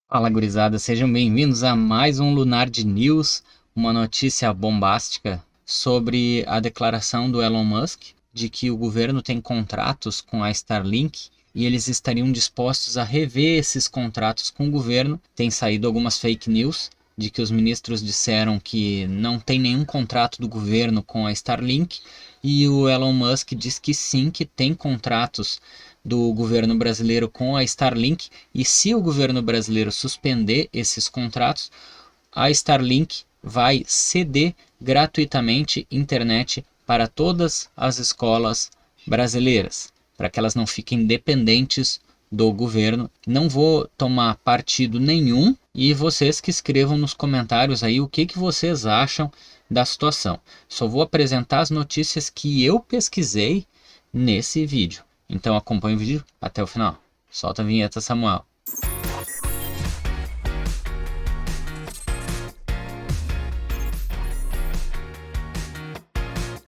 Fala, gurizada, sejam bem-vindos a mais um Lunard News, uma notícia bombástica sobre a declaração do Elon Musk de que o governo tem contratos com a Starlink e eles estariam dispostos a rever esses contratos com o governo. Tem saído algumas fake news de que os ministros disseram que não tem nenhum contrato do governo com a Starlink e o Elon Musk diz que sim, que tem contratos do governo brasileiro com a Starlink, e se o governo brasileiro suspender esses contratos, a Starlink vai ceder gratuitamente internet para todas as escolas brasileiras, para que elas não fiquem dependentes do governo. Não vou tomar partido nenhum, e vocês que escrevam nos comentários aí o que vocês acham da situação. Só vou apresentar as notícias que eu pesquisei nesse vídeo. Então acompanhe o vídeo até o final. Solta a vinheta, Samuel.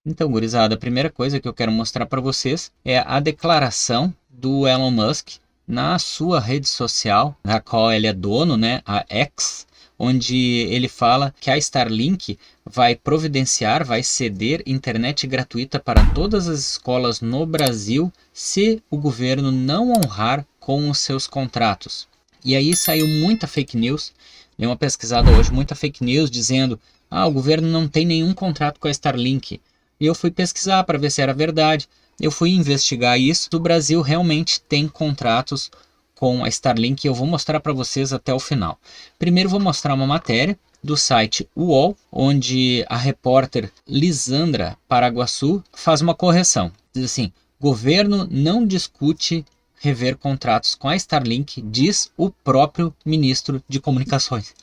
Então, gurizada, a primeira coisa que eu quero mostrar para vocês é a declaração do Elon Musk na sua rede social, da qual ele é dono, né, a X, onde ele fala que a Starlink vai providenciar, vai ceder internet gratuita para todas as escolas no Brasil se o governo não honrar com os seus contratos. E aí saiu muita fake news, dei uma pesquisada hoje, muita fake news dizendo: o governo não tem nenhum contrato com a Starlink. E eu fui pesquisar para ver se era verdade. Eu fui investigar isso. O Brasil realmente tem contratos com a Starlink, e eu vou mostrar para vocês até o final. Primeiro vou mostrar uma matéria do site UOL, onde a repórter Lisandra Paraguaçu faz uma correção. Diz assim: governo não discute rever contratos com a Starlink, diz o próprio ministro de Comunicações.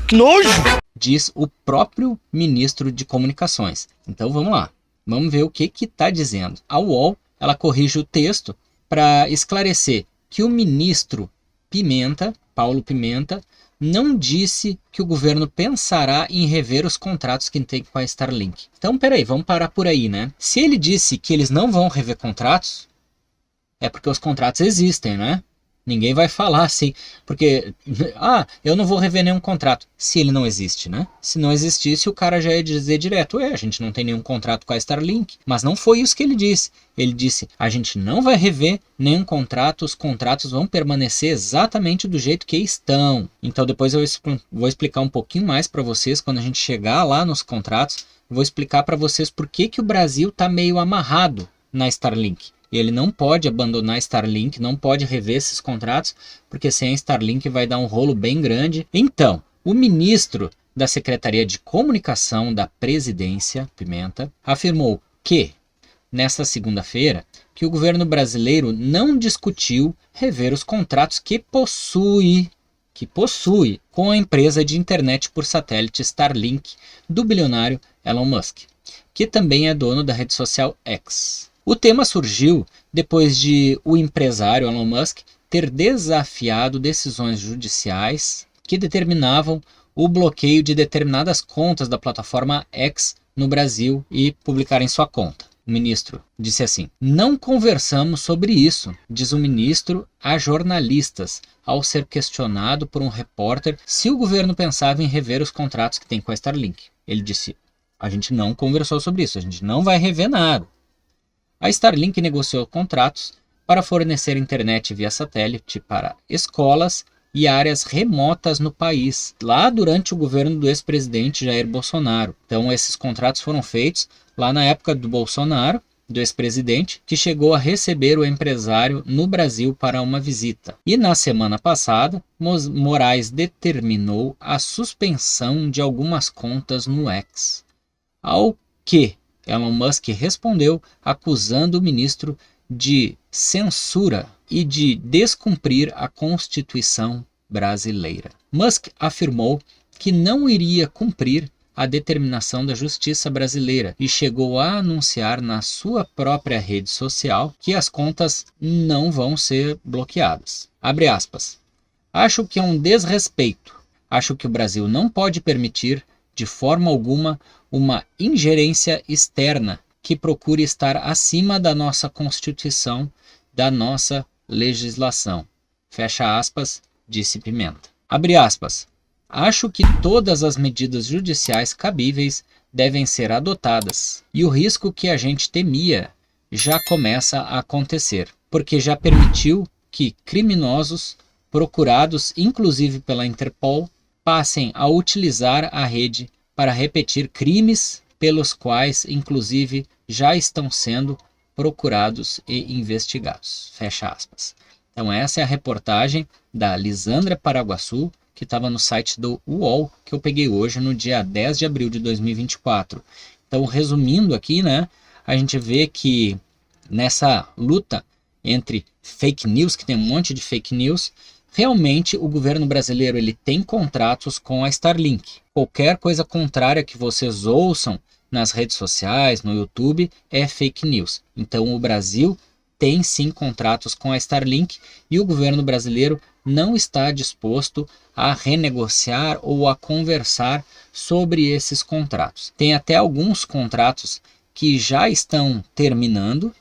Que nojo! Diz o próprio ministro de Comunicações. Então vamos lá, vamos ver o que está dizendo. A UOL, ela corrige o texto para esclarecer que o ministro Pimenta, Paulo Pimenta, não disse que o governo pensará em rever os contratos que tem com a Starlink. Então peraí, vamos parar por aí, né? Se ele disse que eles não vão rever contratos, é porque os contratos existem, né? Ninguém vai falar assim, porque, eu não vou rever nenhum contrato, se ele não existe, né? Se não existisse, o cara já ia dizer direto: a gente não tem nenhum contrato com a Starlink. Mas não foi isso que ele disse. Ele disse: a gente não vai rever nenhum contrato, os contratos vão permanecer exatamente do jeito que estão. Então depois eu vou explicar um pouquinho mais para vocês, quando a gente chegar lá nos contratos, eu vou explicar para vocês por que o Brasil está meio amarrado na Starlink. E ele não pode abandonar a Starlink, não pode rever esses contratos, porque sem a Starlink vai dar um rolo bem grande. Então, o ministro da Secretaria de Comunicação da Presidência, Pimenta, afirmou que, nesta segunda-feira, que o governo brasileiro não discutiu rever os contratos que possui com a empresa de internet por satélite Starlink do bilionário Elon Musk, que também é dono da rede social X. O tema surgiu depois de o empresário Elon Musk ter desafiado decisões judiciais que determinavam o bloqueio de determinadas contas da plataforma X no Brasil e publicar em sua conta. O ministro disse assim: não conversamos sobre isso, diz o ministro a jornalistas, ao ser questionado por um repórter se o governo pensava em rever os contratos que tem com a Starlink. Ele disse: a gente não conversou sobre isso, a gente não vai rever nada. A Starlink negociou contratos para fornecer internet via satélite para escolas e áreas remotas no país, lá durante o governo do ex-presidente Jair Bolsonaro. Então esses contratos foram feitos lá na época do Bolsonaro, do ex-presidente, que chegou a receber o empresário no Brasil para uma visita. E na semana passada, Moraes determinou a suspensão de algumas contas no X. Ao que Elon Musk respondeu acusando o ministro de censura e de descumprir a Constituição brasileira. Musk afirmou que não iria cumprir a determinação da Justiça brasileira e chegou a anunciar na sua própria rede social que as contas não vão ser bloqueadas. Abre aspas. Acho que é um desrespeito. Acho que o Brasil não pode permitir, de forma alguma, uma ingerência externa que procure estar acima da nossa Constituição, da nossa legislação. Fecha aspas, disse Pimenta. Abre aspas. Acho que todas as medidas judiciais cabíveis devem ser adotadas e o risco que a gente temia já começa a acontecer, porque já permitiu que criminosos, procurados inclusive pela Interpol, passem a utilizar a rede para repetir crimes pelos quais inclusive já estão sendo procurados e investigados. Fecha aspas. Então essa é a reportagem da Lisandra Paraguaçu, que estava no site do UOL, que eu peguei hoje no dia 10 de abril de 2024. Então, resumindo aqui, né, a gente vê que nessa luta entre fake news, que tem um monte de fake news, realmente o governo brasileiro ele tem contratos com a Starlink. Qualquer coisa contrária que vocês ouçam nas redes sociais, no YouTube, é fake news. Então, o Brasil tem sim contratos com a Starlink e o governo brasileiro não está disposto a renegociar ou a conversar sobre esses contratos. Tem até alguns contratos que já estão terminando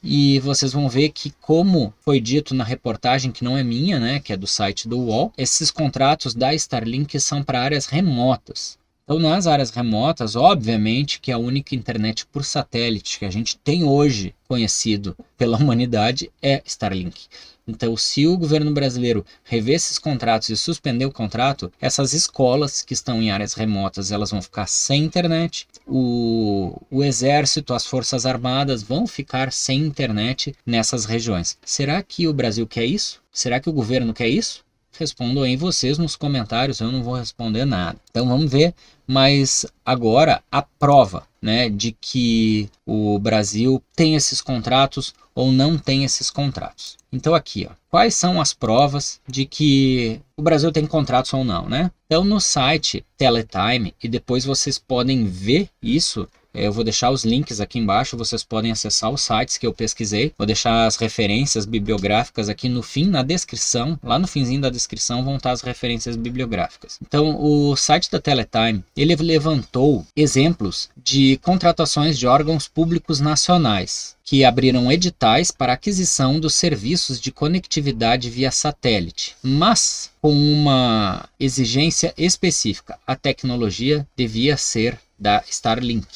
e vocês vão ver que, como foi dito na reportagem, que não é minha, né, que é do site do UOL, esses contratos da Starlink são para áreas remotas. Então, nas áreas remotas, obviamente que a única internet por satélite que a gente tem hoje conhecido pela humanidade é Starlink. Então, se o governo brasileiro rever esses contratos e suspender o contrato, essas escolas que estão em áreas remotas, elas vão ficar sem internet, o exército, as forças armadas vão ficar sem internet nessas regiões. Será que o Brasil quer isso? Será que o governo quer isso? Respondam aí vocês nos comentários, eu não vou responder nada. Então vamos ver, mas agora a prova, né, de que o Brasil tem esses contratos ou não tem esses contratos. Então aqui, ó, quais são as provas de que o Brasil tem contratos ou não, né? Então no site Teletime, e depois vocês podem ver isso, eu vou deixar os links aqui embaixo, vocês podem acessar os sites que eu pesquisei. Vou deixar as referências bibliográficas aqui no fim, na descrição. Lá no finzinho da descrição vão estar as referências bibliográficas. Então, o site da Teletime, ele levantou exemplos de contratações de órgãos públicos nacionais que abriram editais para aquisição dos serviços de conectividade via satélite, mas com uma exigência específica. A tecnologia devia ser da Starlink.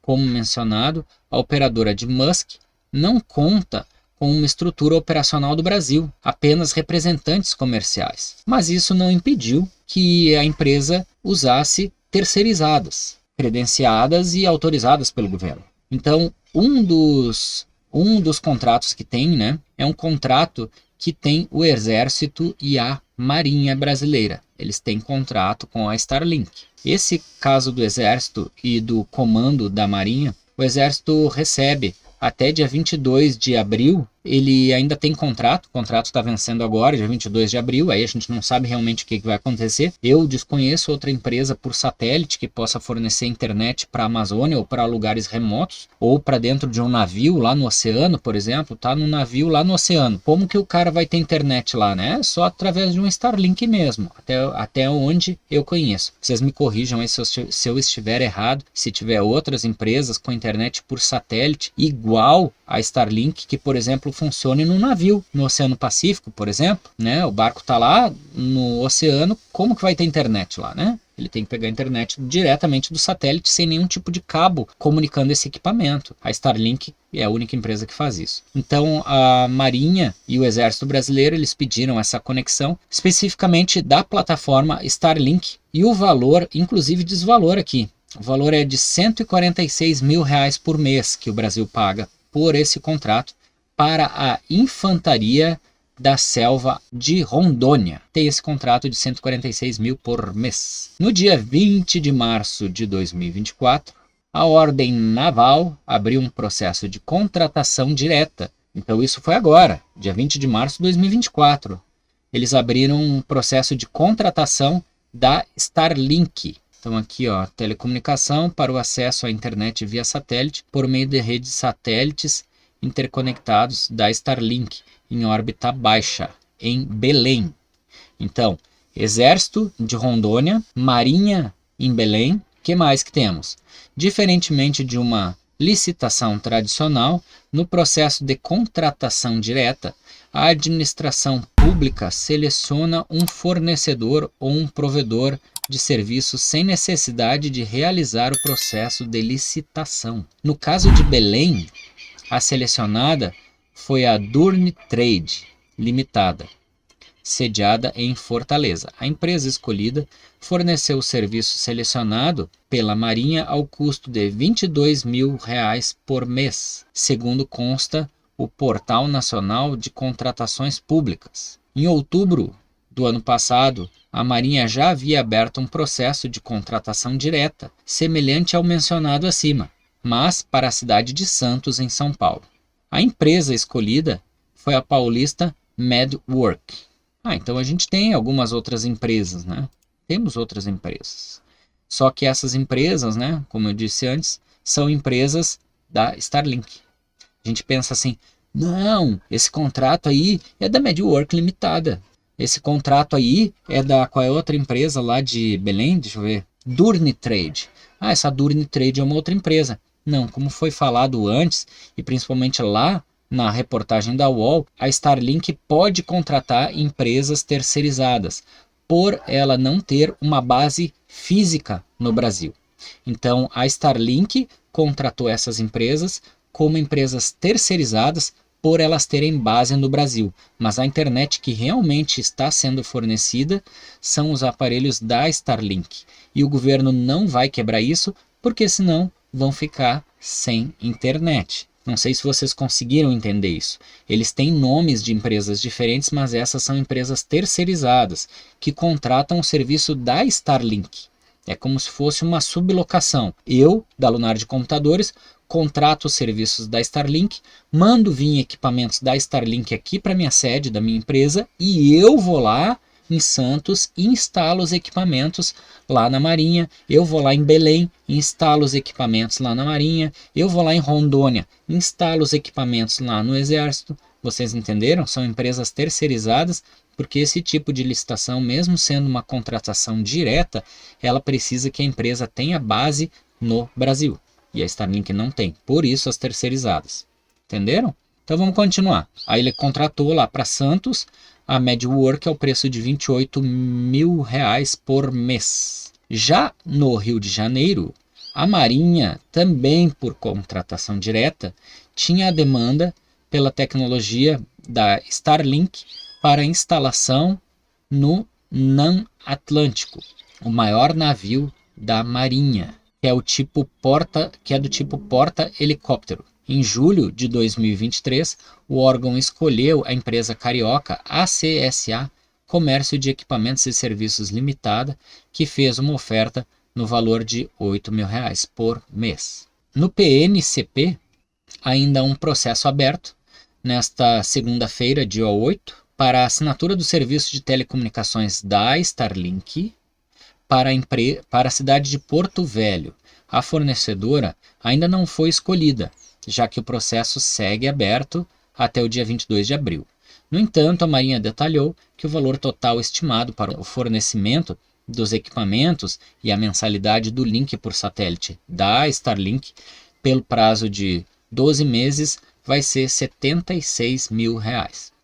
Como mencionado, a operadora de Musk não conta com uma estrutura operacional do Brasil, apenas representantes comerciais. Mas isso não impediu que a empresa usasse terceirizadas, credenciadas e autorizadas pelo governo. Então, um dos contratos que tem, né, é um contrato que tem o Exército e a Marinha Brasileira. Eles têm contrato com a Starlink. Esse caso do Exército e do comando da Marinha, o Exército recebe até dia 22 de abril, ele ainda tem contrato, o contrato está vencendo agora, dia 22 de abril, aí a gente não sabe realmente o que vai acontecer. Eu desconheço outra empresa por satélite que possa fornecer internet para a Amazônia ou para lugares remotos, ou para dentro de um navio lá no oceano, por exemplo, tá no navio lá no oceano. Como que o cara vai ter internet lá, né? Só através de um Starlink mesmo, até onde eu conheço. Vocês me corrijam aí se eu estiver errado, se tiver outras empresas com internet por satélite igual a Starlink, que, por exemplo, funcione no navio, no Oceano Pacífico, por exemplo, né? O barco está lá no oceano, como que vai ter internet lá, né? Ele tem que pegar a internet diretamente do satélite, sem nenhum tipo de cabo comunicando esse equipamento. A Starlink é a única empresa que faz isso. Então, a Marinha e o Exército Brasileiro, eles pediram essa conexão, especificamente da plataforma Starlink, e o valor, inclusive diz valor aqui, o valor é de R$146 mil por mês que o Brasil paga por esse contrato para a Infantaria da Selva de Rondônia. Tem esse contrato de 146 mil por mês. No dia 20 de março de 2024, a Ordem Naval abriu um processo de contratação direta. Então isso foi agora, dia 20 de março de 2024. Eles abriram um processo de contratação da Starlink. Então aqui, ó, telecomunicação para o acesso à internet via satélite por meio de redes de satélites interconectados da Starlink em órbita baixa, em Belém. Então, Exército de Rondônia, Marinha em Belém. O que mais que temos? Diferentemente de uma licitação tradicional, no processo de contratação direta, a administração pública seleciona um fornecedor ou um provedor de serviços sem necessidade de realizar o processo de licitação. No caso de Belém, a selecionada foi a Durni Trade Limitada, sediada em Fortaleza. A empresa escolhida forneceu o serviço selecionado pela Marinha ao custo de R$ 22 mil por mês, segundo consta o Portal Nacional de Contratações Públicas. Em outubro do ano passado, a Marinha já havia aberto um processo de contratação direta, semelhante ao mencionado acima, mas para a cidade de Santos, em São Paulo. A empresa escolhida foi a paulista MedWork. Então a gente tem algumas outras empresas, né? Temos outras empresas. Só que essas empresas, né, como eu disse antes, são empresas da Starlink. A gente pensa assim, não, esse contrato aí é da MedWork Limitada. Esse contrato aí é da, qual é outra empresa lá de Belém? Deixa eu ver. Durni Trade. Essa Durni Trade é uma outra empresa. Não, como foi falado antes, e principalmente lá na reportagem da UOL, a Starlink pode contratar empresas terceirizadas, por ela não ter uma base física no Brasil. Então, a Starlink contratou essas empresas como empresas terceirizadas por elas terem base no Brasil. Mas a internet que realmente está sendo fornecida são os aparelhos da Starlink. E o governo não vai quebrar isso, porque senão vão ficar sem internet. Não sei se vocês conseguiram entender isso. Eles têm nomes de empresas diferentes, mas essas são empresas terceirizadas, que contratam o serviço da Starlink. É como se fosse uma sublocação. Eu, da Lunar de Computadores, contrato os serviços da Starlink, mando vir equipamentos da Starlink aqui para minha sede da minha empresa e eu vou lá em Santos e instalo os equipamentos lá na Marinha. Eu vou lá em Belém e instalo os equipamentos lá na Marinha. Eu vou lá em Rondônia, instalo os equipamentos lá no Exército. Vocês entenderam? São empresas terceirizadas, porque esse tipo de licitação, mesmo sendo uma contratação direta, ela precisa que a empresa tenha base no Brasil. E a Starlink não tem. Por isso as terceirizadas. Entenderam? Então vamos continuar. Aí ele contratou lá para Santos a MedWork ao preço de R$ 28 mil por mês. Já no Rio de Janeiro, a Marinha, também por contratação direta, tinha a demanda pela tecnologia da Starlink para instalação no NAM Atlântico, o maior navio da Marinha, que é do tipo porta-helicóptero. Em julho de 2023, o órgão escolheu a empresa carioca ACSA Comércio de Equipamentos e Serviços Limitada, que fez uma oferta no valor de R$ 8 mil por mês. No PNCP, ainda há um processo aberto, nesta segunda-feira, dia 8, para a assinatura do serviço de telecomunicações da Starlink para a cidade de Porto Velho. A fornecedora ainda não foi escolhida, já que o processo segue aberto até o dia 22 de abril. No entanto, a Marinha detalhou que o valor total estimado para o fornecimento dos equipamentos e a mensalidade do link por satélite da Starlink pelo prazo de 12 meses vai ser R$ 76 mil.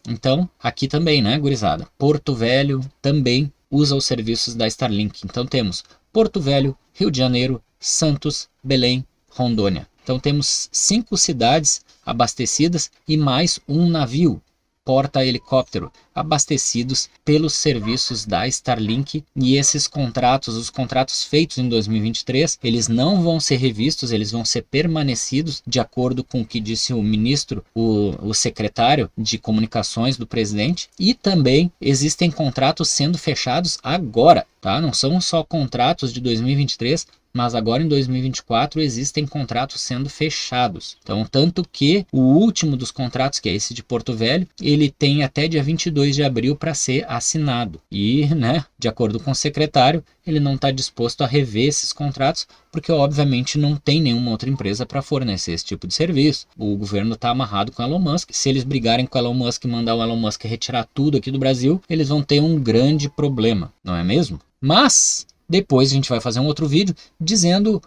Então, aqui também, né, gurizada? Porto Velho também usa os serviços da Starlink. Então temos Porto Velho, Rio de Janeiro, Santos, Belém, Rondônia. Então temos 5 cidades abastecidas e mais um navio porta-helicóptero abastecidos pelos serviços da Starlink. E esses contratos, os contratos feitos em 2023, eles não vão ser revistos, eles vão ser permanecidos de acordo com o que disse o ministro, o secretário de comunicações do presidente. E também existem contratos sendo fechados agora, tá? Não são só contratos de 2023, mas agora em 2024 existem contratos sendo fechados. Então, tanto que o último dos contratos, que é esse de Porto Velho, ele tem até dia 22 de abril para ser assinado. E, né, de acordo com o secretário, ele não está disposto a rever esses contratos, porque obviamente não tem nenhuma outra empresa para fornecer esse tipo de serviço. O governo está amarrado com o Elon Musk. Se eles brigarem com o Elon Musk e mandar o Elon Musk retirar tudo aqui do Brasil, eles vão ter um grande problema, não é mesmo? Mas depois a gente vai fazer um outro vídeo dizendo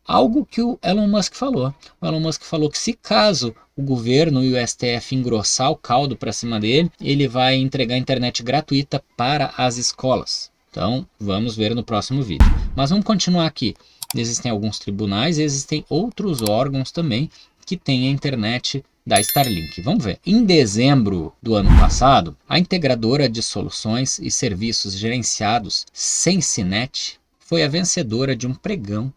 algo que o Elon Musk falou. O Elon Musk falou que se caso o governo e o STF engrossar o caldo para cima dele, ele vai entregar internet gratuita para as escolas. Então, vamos ver no próximo vídeo. Mas vamos continuar aqui. Existem alguns tribunais e existem outros órgãos também que têm a internet da Starlink. Vamos ver. Em dezembro do ano passado, a integradora de soluções e serviços gerenciados Sensinet foi a vencedora de um pregão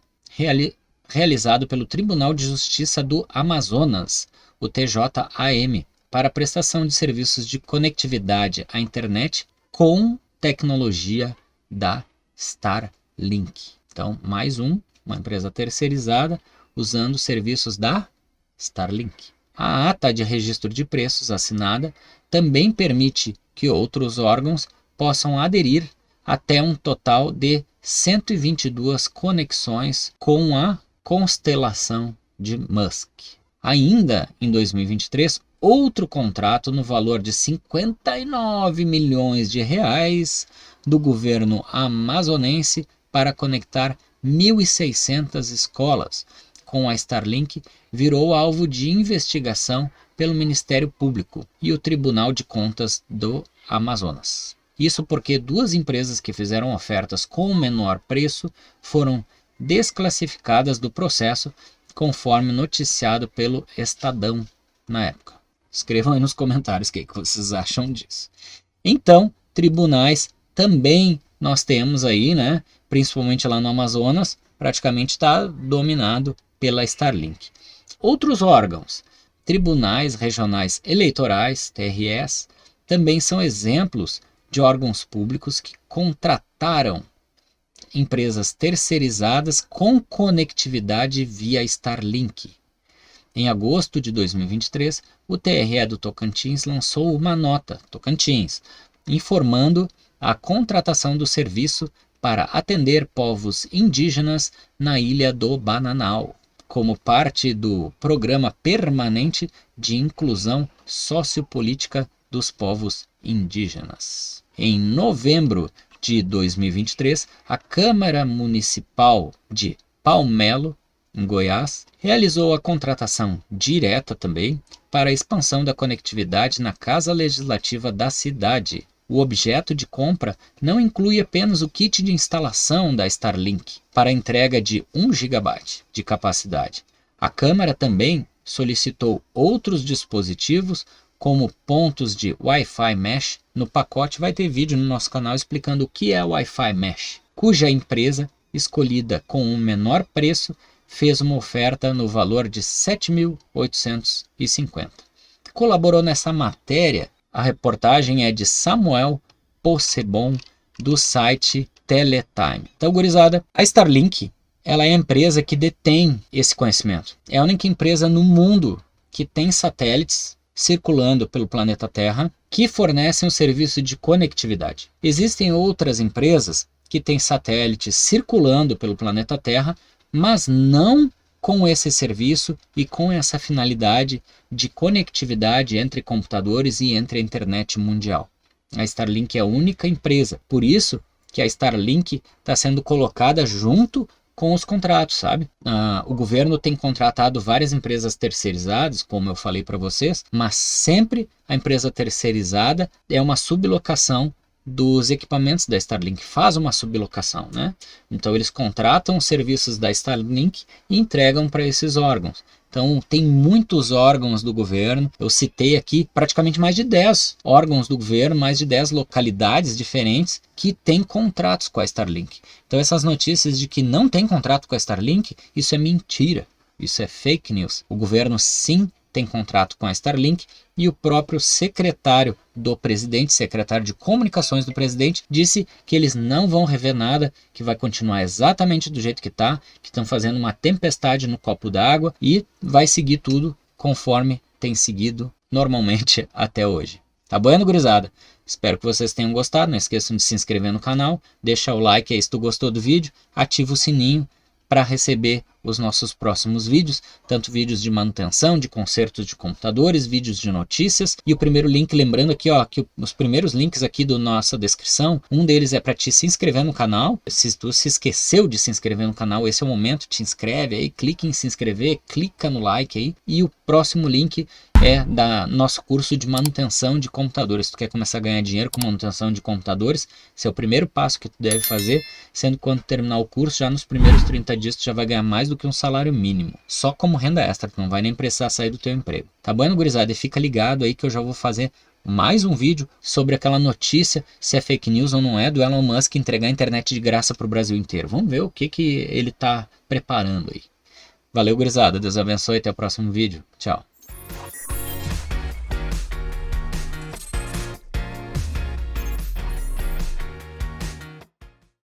realizado pelo Tribunal de Justiça do Amazonas, o TJAM, para a prestação de serviços de conectividade à internet com tecnologia da Starlink. Então, mais uma empresa terceirizada usando serviços da Starlink. A ata de registro de preços assinada também permite que outros órgãos possam aderir até um total de 122 conexões com a constelação de Musk. Ainda em 2023, outro contrato no valor de 59 milhões de reais do governo amazonense para conectar 1.600 escolas com a Starlink virou alvo de investigação pelo Ministério Público e o Tribunal de Contas do Amazonas. Isso porque duas empresas que fizeram ofertas com menor preço foram desclassificadas do processo, conforme noticiado pelo Estadão na época. Escrevam aí nos comentários o que vocês acham disso. Então, tribunais também nós temos aí, né? Principalmente lá no Amazonas, praticamente está dominado pela Starlink. Outros órgãos, tribunais regionais eleitorais, TREs, também são exemplos de órgãos públicos que contrataram empresas terceirizadas com conectividade via Starlink. Em agosto de 2023, o TRE do Tocantins lançou uma nota, Tocantins, informando a contratação do serviço para atender povos indígenas na Ilha do Bananal, como parte do Programa Permanente de Inclusão Sociopolítica dos Povos Indígenas. Em novembro de 2023, a Câmara Municipal de Palmelo, em Goiás, realizou a contratação direta também para a expansão da conectividade na Casa Legislativa da cidade. O objeto de compra não inclui apenas o kit de instalação da Starlink para a entrega de 1 GB de capacidade. A Câmara também solicitou outros dispositivos, como pontos de Wi-Fi Mesh. No pacote vai ter vídeo no nosso canal explicando o que é Wi-Fi Mesh, cuja empresa, escolhida com o menor preço, fez uma oferta no valor de R$ 7.850. Colaborou nessa matéria. A reportagem é de Samuel Possebon, do site Teletime. Então, gurizada, a Starlink, ela é a empresa que detém esse conhecimento. É a única empresa no mundo que tem satélites circulando pelo planeta Terra que fornecem um serviço de conectividade. Existem outras empresas que têm satélites circulando pelo planeta Terra, mas não com esse serviço e com essa finalidade de conectividade entre computadores e entre a internet mundial. A Starlink é a única empresa, por isso que a Starlink está sendo colocada junto com os contratos, sabe? O governo tem contratado várias empresas terceirizadas, como eu falei para vocês, mas sempre a empresa terceirizada é uma sublocação dos equipamentos da Starlink, faz uma sublocação, né? Então eles contratam os serviços da Starlink e entregam para esses órgãos. Então tem muitos órgãos do governo, eu citei aqui praticamente mais de 10 órgãos do governo, mais de 10 localidades diferentes que têm contratos com a Starlink. Então essas notícias de que não tem contrato com a Starlink, isso é mentira, isso é fake news. O governo sim tem contrato com a Starlink e o próprio secretário do presidente, secretário de comunicações do presidente, disse que eles não vão rever nada, que vai continuar exatamente do jeito que está, que estão fazendo uma tempestade no copo d'água e vai seguir tudo conforme tem seguido normalmente até hoje. Tá bom, gurizada? Espero que vocês tenham gostado, não esqueçam de se inscrever no canal, deixa o like aí se tu gostou do vídeo, ativa o sininho para receber os nossos próximos vídeos, tanto vídeos de manutenção, de consertos de computadores, vídeos de notícias. E o primeiro link, lembrando aqui, ó, que os primeiros links aqui da nossa descrição, um deles é para te se inscrever no canal. Se tu se esqueceu de se inscrever no canal, esse é o momento, te inscreve aí, clique em se inscrever, clica no like aí. E o próximo link é da nosso curso de manutenção de computadores. Se tu quer começar a ganhar dinheiro com manutenção de computadores, esse é o primeiro passo que tu deve fazer, sendo que quando terminar o curso, já nos primeiros 30 dias tu já vai ganhar mais do que um salário mínimo, só como renda extra, tu não vai nem precisar sair do teu emprego. Tá bom, gurizada? E fica ligado aí que eu já vou fazer mais um vídeo sobre aquela notícia, se é fake news ou não é, do Elon Musk entregar a internet de graça para o Brasil inteiro. Vamos ver o que ele tá preparando aí. Valeu, gurizada. Deus abençoe. Até o próximo vídeo. Tchau.